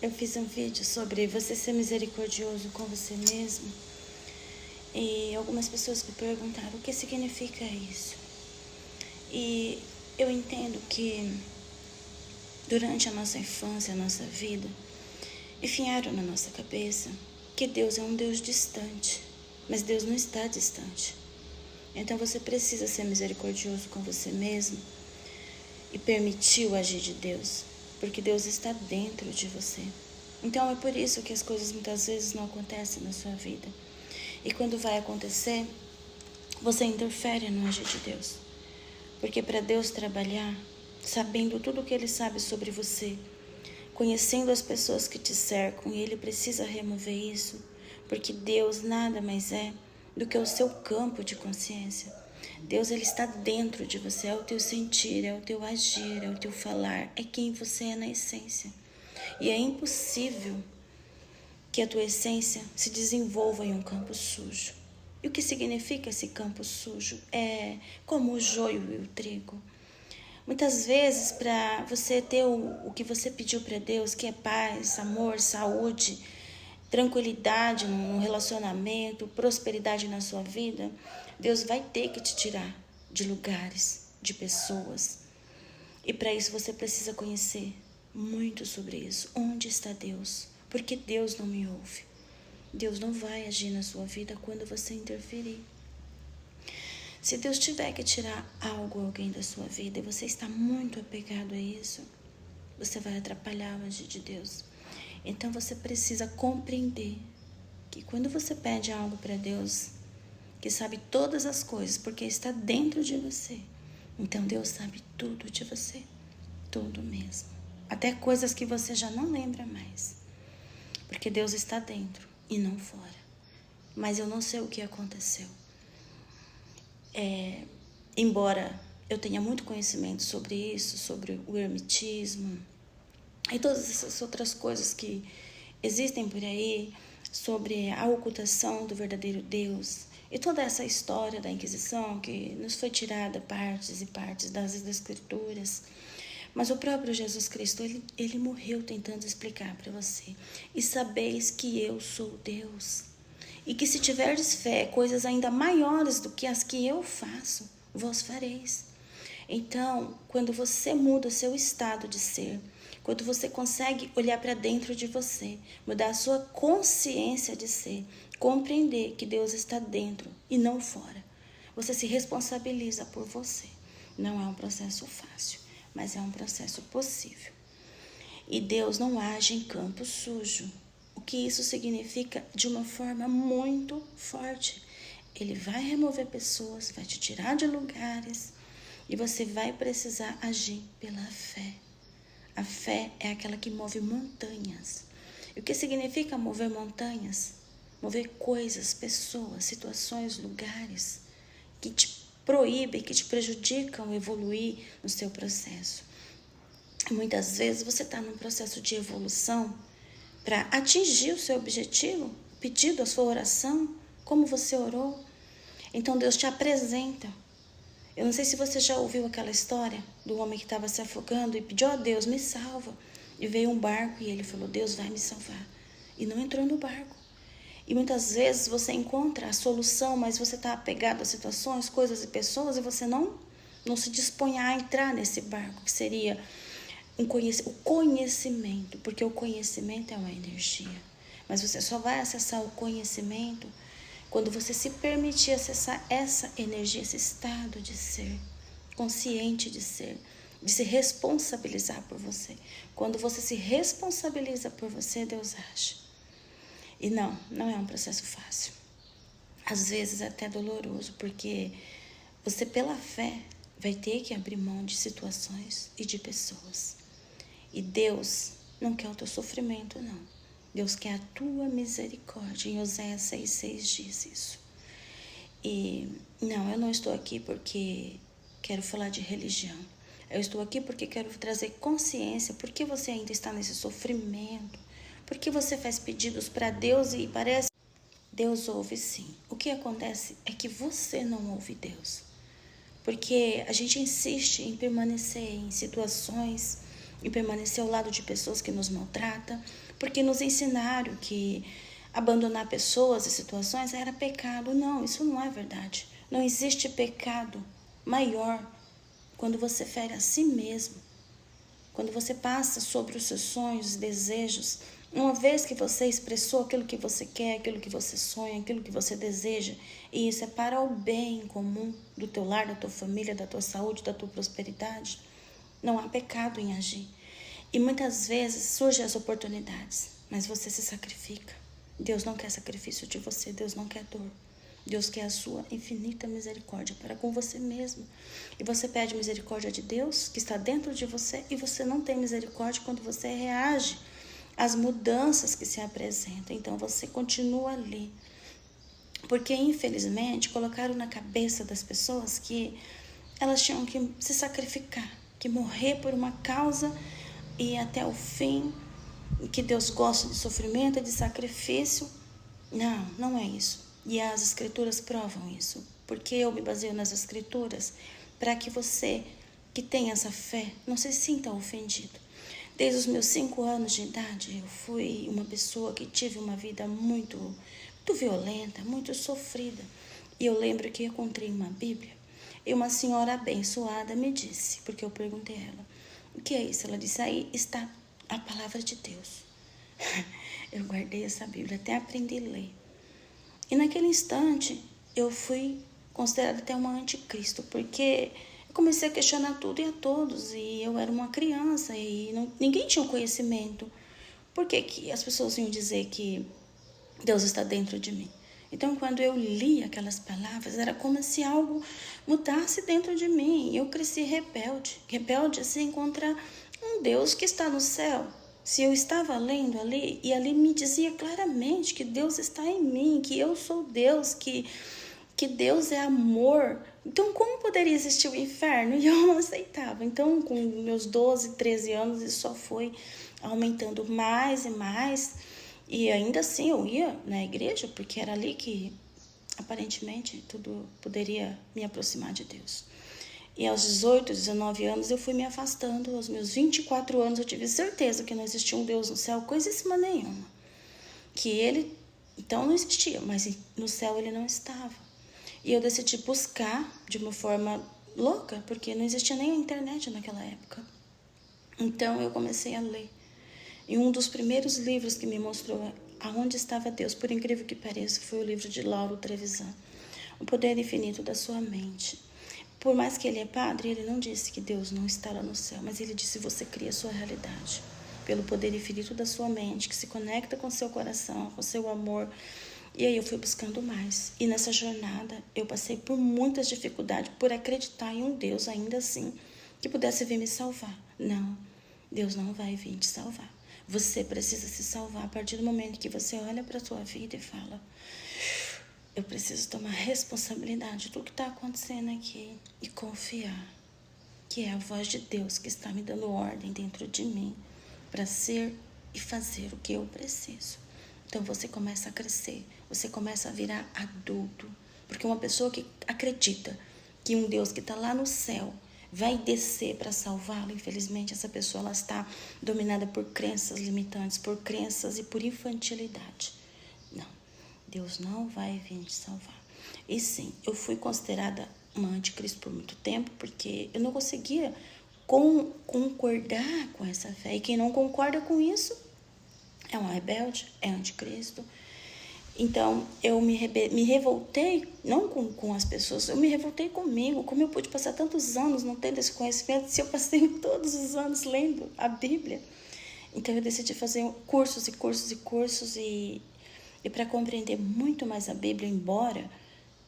Eu fiz um vídeo sobre você ser misericordioso com você mesmo. E algumas pessoas me perguntaram o que significa isso. E eu entendo que durante a nossa infância, a nossa vida, enfiaram na nossa cabeça que Deus é um Deus distante. Mas Deus não está distante. Então você precisa ser misericordioso com você mesmo e permitir o agir de Deus, porque Deus está dentro de você. Então é por isso que as coisas muitas vezes não acontecem na sua vida. E quando vai acontecer, você interfere no agir de Deus. Porque para Deus trabalhar, sabendo tudo o que Ele sabe sobre você, conhecendo as pessoas que te cercam, e Ele precisa remover isso, porque Deus nada mais é do que o seu campo de consciência. Deus, Ele está dentro de você, é o teu sentir, é o teu agir, é o teu falar, é quem você é na essência. E é impossível que a tua essência se desenvolva em um campo sujo. E o que significa esse campo sujo? É como o joio e o trigo. Muitas vezes, para você ter o que você pediu para Deus, que é paz, amor, saúde, tranquilidade no relacionamento, prosperidade na sua vida, Deus vai ter que te tirar de lugares, de pessoas. E para isso você precisa conhecer muito sobre isso. Onde está Deus? Porque Deus não me ouve. Deus não vai agir na sua vida quando você interferir. Se Deus tiver que tirar algo, alguém da sua vida, e você está muito apegado a isso, você vai atrapalhar o agir de Deus. Então você precisa compreender que quando você pede algo para Deus, que sabe todas as coisas, porque está dentro de você, então Deus sabe tudo de você, tudo mesmo. Até coisas que você já não lembra mais, porque Deus está dentro e não fora. Mas eu não sei o que aconteceu. Embora eu tenha muito conhecimento sobre isso, sobre o hermetismo e todas essas outras coisas que existem por aí, sobre a ocultação do verdadeiro Deus e toda essa história da Inquisição que nos foi tirada partes e partes das Escrituras. Mas o próprio Jesus Cristo, ele morreu tentando explicar para você. E sabeis que eu sou Deus. E que se tiverdes fé, coisas ainda maiores do que as que eu faço, vós fareis. Então, quando você muda o seu estado de ser, quando você consegue olhar para dentro de você, mudar a sua consciência de ser, compreender que Deus está dentro e não fora, você se responsabiliza por você. Não é um processo fácil, mas é um processo possível. E Deus não age em campo sujo. O que isso significa de uma forma muito forte. Ele vai remover pessoas, vai te tirar de lugares e você vai precisar agir pela fé. A fé é aquela que move montanhas. E o que significa mover montanhas? Mover coisas, pessoas, situações, lugares que te proíbem, que te prejudicam evoluir no seu processo. Muitas vezes você está num processo de evolução para atingir o seu objetivo, pedido, a sua oração, como você orou. Então Deus te apresenta. Eu não sei se você já ouviu aquela história do homem que estava se afogando e pediu a Deus, me salva. E veio um barco e ele falou, Deus vai me salvar. E não entrou no barco. E muitas vezes você encontra a solução, mas você está apegado a situações, coisas e pessoas e você não se dispõe a entrar nesse barco, que seria o conhecimento, porque o conhecimento é uma energia. Mas você só vai acessar o conhecimento quando você se permitir acessar essa energia, esse estado de ser, consciente de ser, de se responsabilizar por você. Quando você se responsabiliza por você, Deus age. E não é um processo fácil. Às vezes é até doloroso, porque você pela fé vai ter que abrir mão de situações e de pessoas. E Deus não quer o teu sofrimento, não. Deus quer a tua misericórdia. Em Oséias 6,6 diz isso. E não, eu não estou aqui porque quero falar de religião. Eu estou aqui porque quero trazer consciência. Por que você ainda está nesse sofrimento? Por que você faz pedidos para Deus e parece... Deus ouve sim. O que acontece é que você não ouve Deus. Porque a gente insiste em permanecer em situações, e permanecer ao lado de pessoas que nos maltratam, porque nos ensinaram que abandonar pessoas e situações era pecado. Não, isso não é verdade. Não existe pecado maior quando você fere a si mesmo, quando você passa sobre os seus sonhos e desejos. Uma vez que você expressou aquilo que você quer, aquilo que você sonha, aquilo que você deseja, e isso é para o bem comum do teu lar, da tua família, da tua saúde, da tua prosperidade, não há pecado em agir. E muitas vezes surgem as oportunidades, mas você se sacrifica. Deus não quer sacrifício de você, Deus não quer dor. Deus quer a sua infinita misericórdia para com você mesmo. E você pede misericórdia de Deus, que está dentro de você, e você não tem misericórdia quando você reage às mudanças que se apresentam. Então você continua ali. Porque, infelizmente, colocaram na cabeça das pessoas que elas tinham que se sacrificar, que morrer por uma causa e ir até o fim, que Deus gosta de sofrimento e de sacrifício. Não, não é isso. E as escrituras provam isso. Porque eu me baseio nas escrituras para que você que tem essa fé não se sinta ofendido. Desde os meus 5 anos de idade, eu fui uma pessoa que tive uma vida muito violenta, muito sofrida. E eu lembro que eu encontrei uma Bíblia e uma senhora abençoada me disse, porque eu perguntei a ela, o que é isso? Ela disse, aí está a palavra de Deus. Eu guardei essa Bíblia, até aprendi a ler. E naquele instante, eu fui considerada até uma anticristo, porque eu comecei a questionar tudo e a todos, e eu era uma criança, e ninguém tinha o conhecimento. Por que as pessoas iam dizer que Deus está dentro de mim? Então, quando eu li aquelas palavras, era como se algo mudasse dentro de mim. Eu cresci rebelde assim contra um Deus que está no céu. Se eu estava lendo ali, e ali me dizia claramente que Deus está em mim, que eu sou Deus, que Deus é amor. Então, como poderia existir o inferno? E eu não aceitava. Então, com meus 12, 13 anos, isso só foi aumentando mais e mais. E ainda assim, eu ia na igreja, porque era ali que, aparentemente, tudo poderia me aproximar de Deus. E aos 18, 19 anos eu fui me afastando. Aos meus 24 anos eu tive certeza que não existia um Deus no céu, coisíssima nenhuma. Que ele, então, não existia, mas no céu ele não estava. E eu decidi buscar de uma forma louca, porque não existia nem a internet naquela época. Então eu comecei a ler. E um dos primeiros livros que me mostrou aonde estava Deus, por incrível que pareça, foi o livro de Lauro Trevisan, O Poder Infinito da Sua Mente. Por mais que ele é padre, ele não disse que Deus não está lá no céu, mas ele disse que você cria a sua realidade pelo poder infinito da sua mente, que se conecta com seu coração, com seu amor. E aí eu fui buscando mais. E nessa jornada eu passei por muitas dificuldades por acreditar em um Deus ainda assim que pudesse vir me salvar. Não, Deus não vai vir te salvar. Você precisa se salvar a partir do momento que você olha para a sua vida e fala, eu preciso tomar responsabilidade do que está acontecendo aqui e confiar que é a voz de Deus que está me dando ordem dentro de mim para ser e fazer o que eu preciso. Então você começa a crescer, você começa a virar adulto, porque uma pessoa que acredita que um Deus que está lá no céu vai descer para salvá-lo, infelizmente essa pessoa ela está dominada por crenças limitantes, por crenças e por infantilidade. Não, Deus não vai vir te salvar. E sim, eu fui considerada uma anticristo por muito tempo, porque eu não conseguia concordar com essa fé. E quem não concorda com isso é um rebelde, é anticristo. Então, eu me revoltei, não com as pessoas, eu me revoltei comigo. Como eu pude passar tantos anos não tendo esse conhecimento, se eu passei todos os anos lendo a Bíblia. Então, eu decidi fazer cursos e cursos e cursos, e para compreender muito mais a Bíblia, embora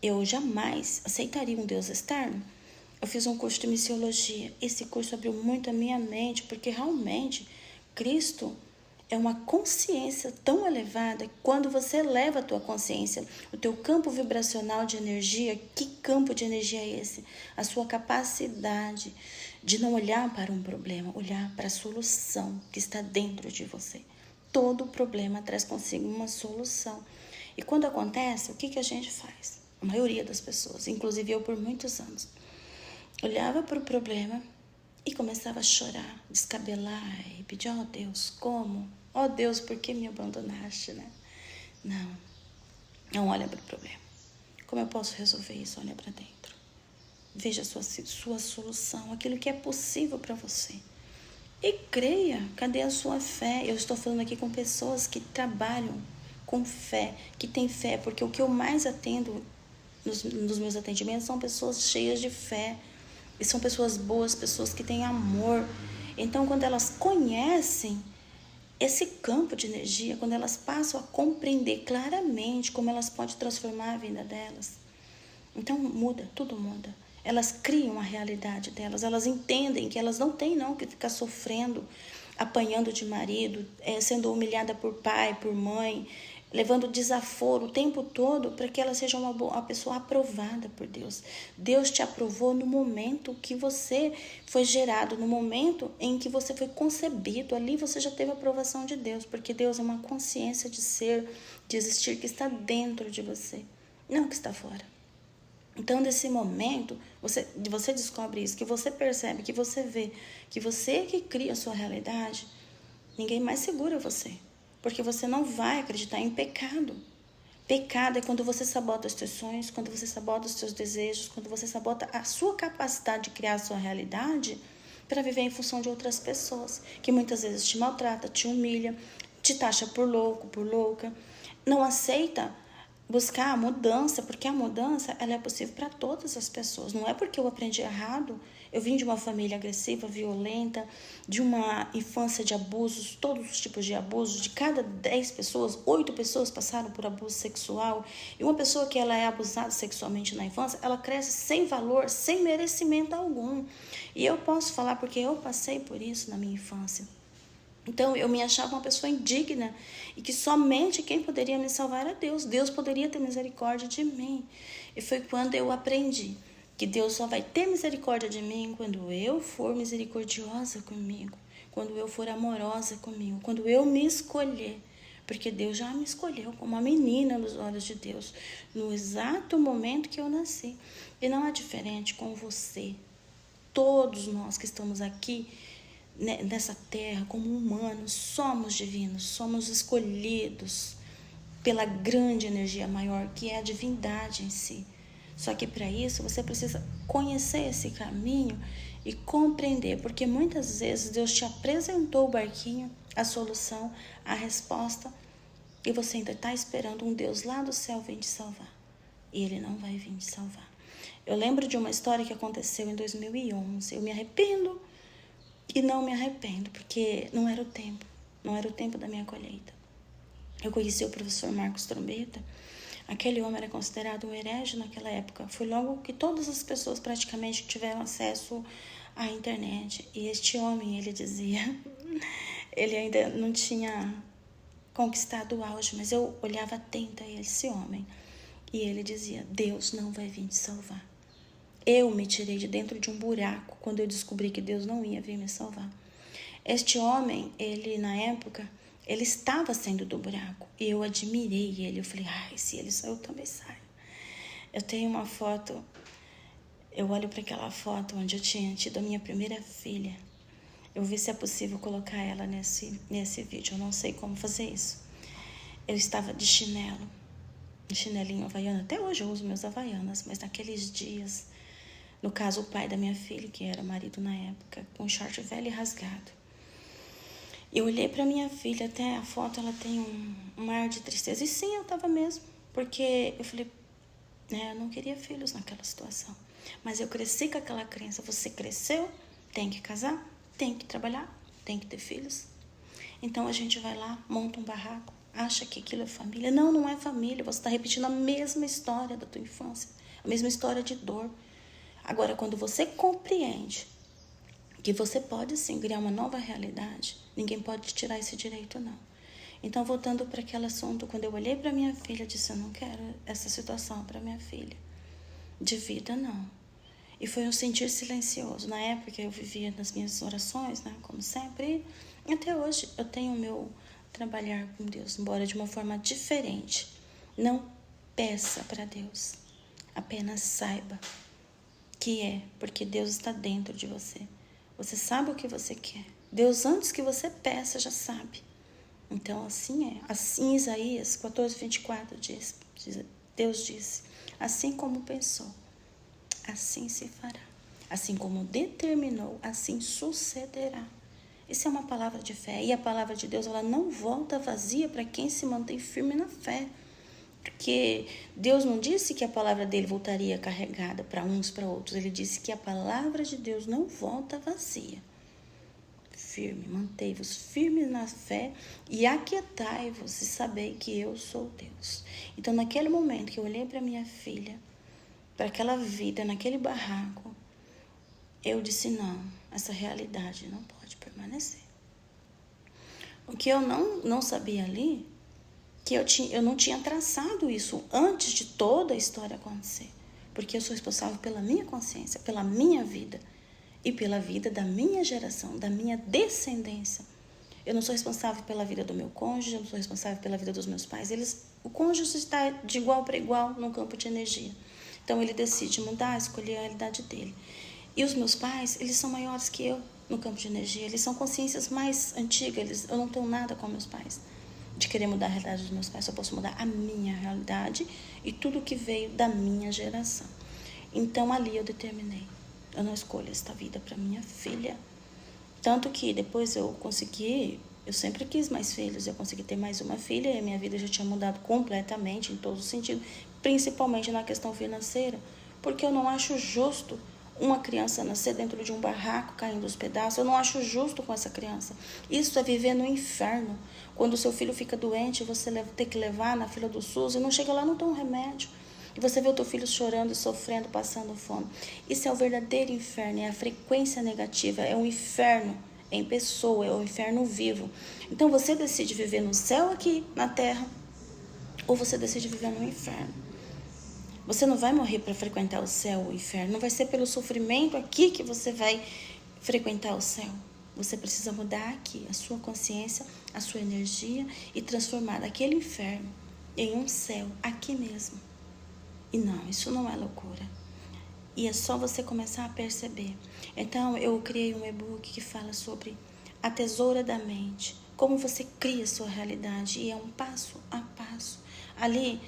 eu jamais aceitaria um Deus externo, eu fiz um curso de missiologia. Esse curso abriu muito a minha mente, porque realmente Cristo é uma consciência tão elevada que quando você eleva a tua consciência, o teu campo vibracional de energia, que campo de energia é esse? A sua capacidade de não olhar para um problema, olhar para a solução que está dentro de você. Todo problema traz consigo uma solução. E quando acontece, o que a gente faz? A maioria das pessoas, inclusive eu por muitos anos, olhava para o problema E começava a chorar, descabelar e pedir, ó Deus, como? Ó Deus, por que me abandonaste, né? Não olha para o problema. Como eu posso resolver isso? Olha para dentro. Veja a sua solução, aquilo que é possível para você. E creia, cadê a sua fé? Eu estou falando aqui com pessoas que trabalham com fé, que têm fé, porque o que eu mais atendo nos meus atendimentos são pessoas cheias de fé. E são pessoas boas, pessoas que têm amor. Então, quando elas conhecem esse campo de energia, quando elas passam a compreender claramente como elas podem transformar a vida delas, então muda, tudo muda. Elas criam a realidade delas, elas entendem que elas não têm não que ficar sofrendo, apanhando de marido, sendo humilhada por pai, por mãe, levando desaforo o tempo todo para que ela seja uma pessoa aprovada por Deus. Deus te aprovou no momento que você foi gerado, no momento em que você foi concebido. Ali você já teve a aprovação de Deus, porque Deus é uma consciência de ser, de existir, que está dentro de você, não que está fora. Então, nesse momento, você descobre isso, que você percebe, que você vê, que você que cria a sua realidade, ninguém mais segura você. Porque você não vai acreditar em pecado. Pecado é quando você sabota os seus sonhos, quando você sabota os seus desejos, quando você sabota a sua capacidade de criar a sua realidade para viver em função de outras pessoas, que muitas vezes te maltrata, te humilha, te taxa por louco, por louca, não aceita buscar a mudança, porque a mudança ela é possível para todas as pessoas. Não é porque eu aprendi errado, eu vim de uma família agressiva, violenta, de uma infância de abusos, todos os tipos de abusos. De cada 10 pessoas, 8 pessoas passaram por abuso sexual. E uma pessoa que ela é abusada sexualmente na infância, ela cresce sem valor, sem merecimento algum. E eu posso falar porque eu passei por isso na minha infância. Então, eu me achava uma pessoa indigna e que somente quem poderia me salvar era Deus. Deus poderia ter misericórdia de mim. E foi quando eu aprendi que Deus só vai ter misericórdia de mim quando eu for misericordiosa comigo, quando eu for amorosa comigo, quando eu me escolher. Porque Deus já me escolheu como uma menina nos olhos de Deus, no exato momento que eu nasci. E não é diferente com você. Todos nós que estamos aqui nessa terra como humanos, somos divinos, somos escolhidos pela grande energia maior que é a divindade em si. Só que para isso você precisa conhecer esse caminho e compreender, porque muitas vezes Deus te apresentou o barquinho, a solução, a resposta, e você ainda está esperando um Deus lá do céu vir te salvar. E Ele não vai vir te salvar. Eu lembro de uma história que aconteceu em 2011. Eu me arrependo e não me arrependo, porque não era o tempo da minha colheita. Eu conheci o professor Marcos Trombeta. Aquele homem era considerado um herege naquela época. Foi logo que todas as pessoas praticamente tiveram acesso à internet. E este homem, ele dizia, ele ainda não tinha conquistado o auge, mas eu olhava atenta a esse homem. E ele dizia, Deus não vai vir te salvar. Eu me tirei de dentro de um buraco quando eu descobri que Deus não ia vir me salvar. Este homem, ele na época, ele estava saindo do buraco. E eu admirei ele. Eu falei, se ele saiu, eu também saio. Eu tenho uma foto, eu olho para aquela foto onde eu tinha tido a minha primeira filha. Eu vi se é possível colocar ela nesse vídeo. Eu não sei como fazer isso. Eu estava de chinelo, de chinelinho havaiana. Até hoje eu uso meus havaianas, mas naqueles dias, no caso o pai da minha filha, que era marido na época, com um short velho e rasgado. Eu olhei para minha filha, até a foto ela tem um ar de tristeza. E sim, eu estava mesmo, porque eu falei, eu não queria filhos naquela situação. Mas eu cresci com aquela crença, você cresceu, tem que casar, tem que trabalhar, tem que ter filhos. Então a gente vai lá, monta um barraco, acha que aquilo é família. Não, não é família, você está repetindo a mesma história da tua infância, a mesma história de dor. Agora, quando você compreende que você pode sim criar uma nova realidade, ninguém pode te tirar esse direito, não. Então, voltando para aquele assunto, quando eu olhei para minha filha, eu disse, eu não quero essa situação para minha filha. De vida, não. E foi um sentir silencioso. Na época, eu vivia nas minhas orações, né, como sempre. E até hoje, eu tenho o meu trabalhar com Deus, embora de uma forma diferente. Não peça para Deus. Apenas saiba que porque Deus está dentro de você. Você sabe o que você quer. Deus, antes que você peça, já sabe. Então, assim é. Assim, Isaías 14:24 diz, Deus disse, assim como pensou, assim se fará. Assim como determinou, assim sucederá. Isso é uma palavra de fé. E a palavra de Deus, ela não volta vazia para quem se mantém firme na fé. Porque Deus não disse que a palavra dele voltaria carregada para uns, para outros. Ele disse que a palavra de Deus não volta vazia. Firme, mantei-vos firmes na fé e aquietai-vos e sabei que eu sou Deus. Então, naquele momento que eu olhei para minha filha, para aquela vida, naquele barraco, eu disse, não, essa realidade não pode permanecer. O que eu não sabia ali, que eu não tinha traçado isso antes de toda a história acontecer. Porque eu sou responsável pela minha consciência, pela minha vida e pela vida da minha geração, da minha descendência. Eu não sou responsável pela vida do meu cônjuge, eu não sou responsável pela vida dos meus pais. O cônjuge está de igual para igual no campo de energia. Então ele decide mudar, escolher a realidade dele. E os meus pais, eles são maiores que eu no campo de energia. Eles são consciências mais antigas. Eu não tenho nada com meus pais de querer mudar a realidade dos meus pais. Só posso mudar a minha realidade e tudo que veio da minha geração. Então ali eu determinei. Eu não escolho esta vida para minha filha. Tanto que depois eu sempre quis mais filhos. Eu consegui ter mais uma filha e a minha vida já tinha mudado completamente em todos os sentidos. Principalmente na questão financeira. Porque eu não acho justo uma criança nascer dentro de um barraco caindo aos pedaços. Eu não acho justo com essa criança. Isso é viver no inferno. Quando o seu filho fica doente, você tem que levar na fila do SUS e não chega lá, não tem um remédio. E você vê o teu filho chorando, sofrendo, passando fome. Isso é o verdadeiro inferno, é a frequência negativa, é um inferno em pessoa, é um inferno vivo. Então você decide viver no céu aqui, na terra, ou você decide viver no inferno. Você não vai morrer para frequentar o céu ou o inferno. Não vai ser pelo sofrimento aqui que você vai frequentar o céu. Você precisa mudar aqui a sua consciência, a sua energia e transformar aquele inferno em um céu aqui mesmo. E não, isso não é loucura. E é só você começar a perceber. Então, eu criei um e-book que fala sobre a tesoura da mente. Como você cria a sua realidade. E é um passo a passo. Ali,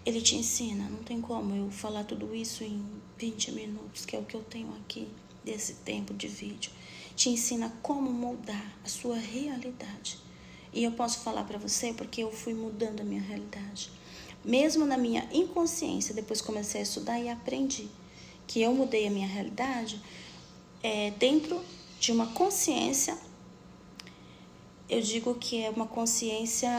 ele te ensina. Não tem como eu falar tudo isso em 20 minutos, que é o que eu tenho aqui, desse tempo de vídeo. Te ensina como moldar a sua realidade. E eu posso falar para você porque eu fui mudando a minha realidade. Mesmo na minha inconsciência, depois comecei a estudar e aprendi que eu mudei a minha realidade dentro de uma consciência, eu digo que é uma consciência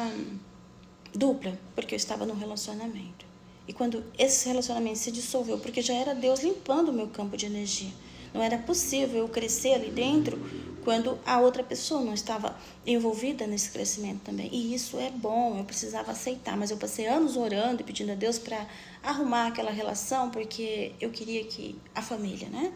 dupla, porque eu estava num relacionamento. E quando esse relacionamento se dissolveu, porque já era Deus limpando o meu campo de energia, não era possível eu crescer ali dentro quando a outra pessoa não estava envolvida nesse crescimento também. E isso é bom, eu precisava aceitar, mas eu passei anos orando e pedindo a Deus para arrumar aquela relação, porque eu queria que a família, né?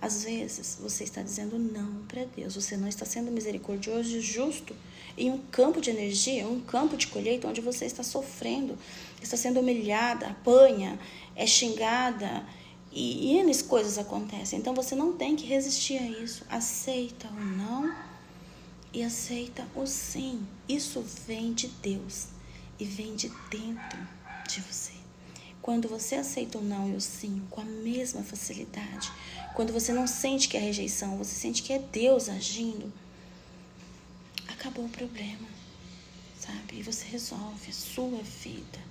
Às vezes você está dizendo não para Deus, você não está sendo misericordioso e justo em um campo de energia, um campo de colheita onde você está sofrendo, está sendo humilhada, apanha, é xingada, e N coisas acontecem. Então você não tem que resistir a isso. Aceita o não e aceita o sim. Isso vem de Deus e vem de dentro de você. Quando você aceita o não e o sim com a mesma facilidade, quando você não sente que é rejeição, você sente que é Deus agindo, acabou o problema, sabe? E você resolve a sua vida.